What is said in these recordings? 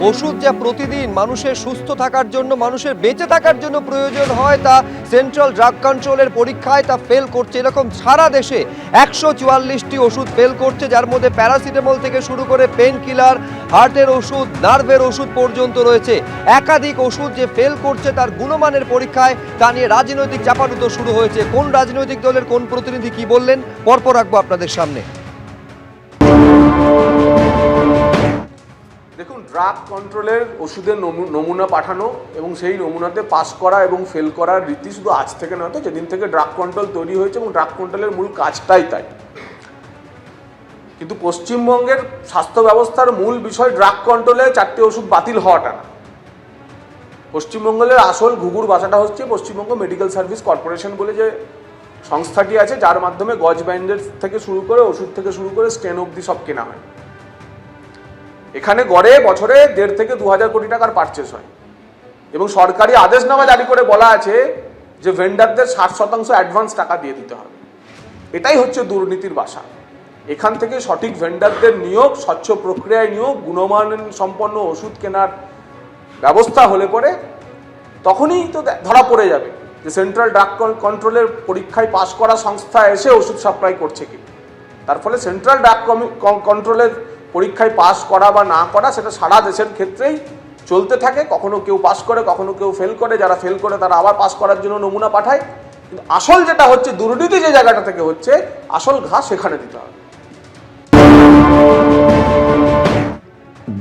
ওষুধ যা প্রতিদিন মানুষের সুস্থ থাকার জন্য, মানুষের বেঁচে থাকার জন্য প্রয়োজন হয়, তা সেন্ট্রাল ড্রাগ কন্ট্রোলের পরীক্ষায় তা ফেল করছে। এরকম সারা দেশে 144টি ওষুধ ফেল করছে, যার মধ্যে প্যারাসিটামল থেকে শুরু করে পেন কিলার, হার্টের ওষুধ, নার্ভের ওষুধ পর্যন্ত রয়েছে। একাধিক ওষুধ যে ফেল করছে তার গুণমানের পরীক্ষায় তা নিয়ে রাজনৈতিক চাপানুতো শুরু হয়েছে। কোন রাজনৈতিক দলের কোন প্রতিনিধি কি বললেন পরপর রাখবো আপনাদের সামনে। দেখুন, ড্রাগ কন্ট্রোলের ওষুধের নমুনা পাঠানো এবং সেই নমুনাতে পাস করা এবং ফেল করার রীতি শুধু আজ থেকে নয়, তো যেদিন থেকে ড্রাগ কন্ট্রোল তৈরি হয়েছে, এবং ড্রাগ কন্ট্রোলের মূল কাজটাই তাই। কিন্তু পশ্চিমবঙ্গের স্বাস্থ্য ব্যবস্থার মূল বিষয় ড্রাগ কন্ট্রোলে 4টে ওষুধ বাতিল হওয়াটা না। পশ্চিমবঙ্গের আসল ঘুঘুর বাসাটা হচ্ছে পশ্চিমবঙ্গ মেডিকেল সার্ভিস কর্পোরেশন বলে যে সংস্থাটি আছে, যার মাধ্যমে গজ ব্যান্ডেজ থেকে শুরু করে ওষুধ থেকে শুরু করে স্টেন অবধি সব কেনা হয়। এখানে গড়ে বছরে 1.5 থেকে 2,000 কোটি টাকার পারচেস হয়, এবং সরকারি আদেশনামা জারি করে বলা আছে যে ভেন্ডারদের 60% অ্যাডভান্স টাকা দিয়ে দিতে হবে। এটাই হচ্ছে দুর্নীতির বাসা। এখান থেকে সঠিক ভেন্ডারদের নিয়োগ, স্বচ্ছ প্রক্রিয়ায় নিয়োগ, গুণমান সম্পন্ন ওষুধ কেনার ব্যবস্থা হলে পরে তখনই তো ধরা পড়ে যাবে যে সেন্ট্রাল ড্রাগ কন্ট্রোলের পরীক্ষায় পাশ করা সংস্থা এসে ওষুধ সাপ্লাই করছে কি। তার ফলে সেন্ট্রাল ড্রাগ কন্ট্রোলের পরীক্ষায় পাস করা বা না করা সেটা সারা দেশের ক্ষেত্রেই চলতে থাকে। কখনো কেউ পাস করে, কখনো কেউ ফেল করে। যারা ফেল করে তারা আবার পাস করার জন্য নমুনা পাঠায়। কিন্তু আসল যেটা হচ্ছে, দুর্নীতি যে জায়গাটা থেকে হচ্ছে, আসল ঘা সেখানে দিতে হবে।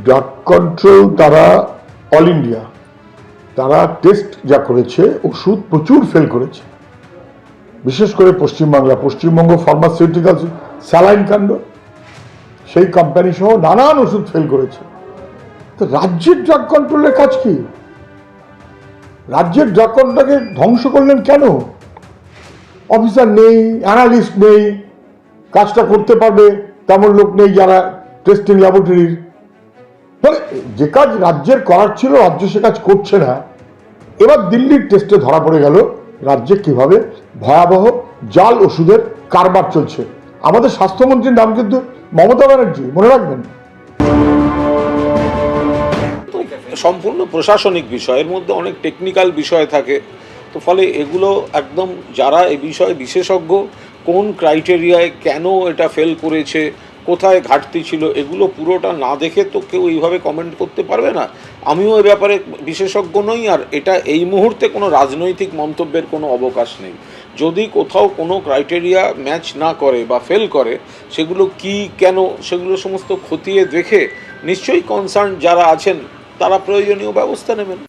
ড্রাগ কন্ট্রোল তারা অল ইন্ডিয়া, তারা টেস্ট যা করেছে, ওষুধ প্রচুর ফেল করেছে। বিশেষ করে পশ্চিমবঙ্গ ফার্মাসিউটিক্যাল স্যালাইন কাণ্ড, সেই কোম্পানি সহ নানান ওষুধ ফেল করেছে। তো রাজ্যের ড্রাগ কন্ট্রোলের কাজ কি? রাজ্যের ড্রাগ কন্ট্রোলকে ধ্বংস করলেন কেন? অফিসার নেই, অ্যানালিস্ট নেই, কাজটা করতে পারবে তেমন লোক নেই যারা টেস্টিং ল্যাবরেটরির। ফলে যে কাজ রাজ্যের করার ছিল, রাজ্য সে কাজ করছে না। এবার দিল্লির টেস্টে ধরা পড়ে গেল রাজ্যে কিভাবে ভয়াবহ জাল ওষুধের কারবার চলছে। আমাদের স্বাস্থ্যমন্ত্রীর নাম কিন্তু মমতা ব্যানার্জি, মনে রাখবেন। সম্পূর্ণ প্রশাসনিক বিষয়, এর মধ্যে অনেক টেকনিক্যাল বিষয় থাকে। তো ফলে এগুলো একদম যারা এ বিষয়ে বিশেষজ্ঞ, কোন ক্রাইটেরিয়ায় কেন এটা ফেল করেছে, কোথায় ঘাটতি ছিল, এগুলো পুরোটা না দেখে তো কেউ এইভাবে কমেন্ট করতে পারবে না। আমিও এ ব্যাপারে বিশেষজ্ঞ নই, আর এটা এই মুহূর্তে কোনো রাজনৈতিক মন্তব্যের কোনো অবকাশ নেই। যদি কোথাও কোনো ক্রাইটেরিয়া ম্যাচ না করে বা ফেল করে, সেগুলো কি কেন, সেগুলো সমস্ত খতিয়ে দেখে নিশ্চয়ই কনসার্ন যারা আছেন তারা প্রয়োজনীয় ব্যবস্থা নেবেন।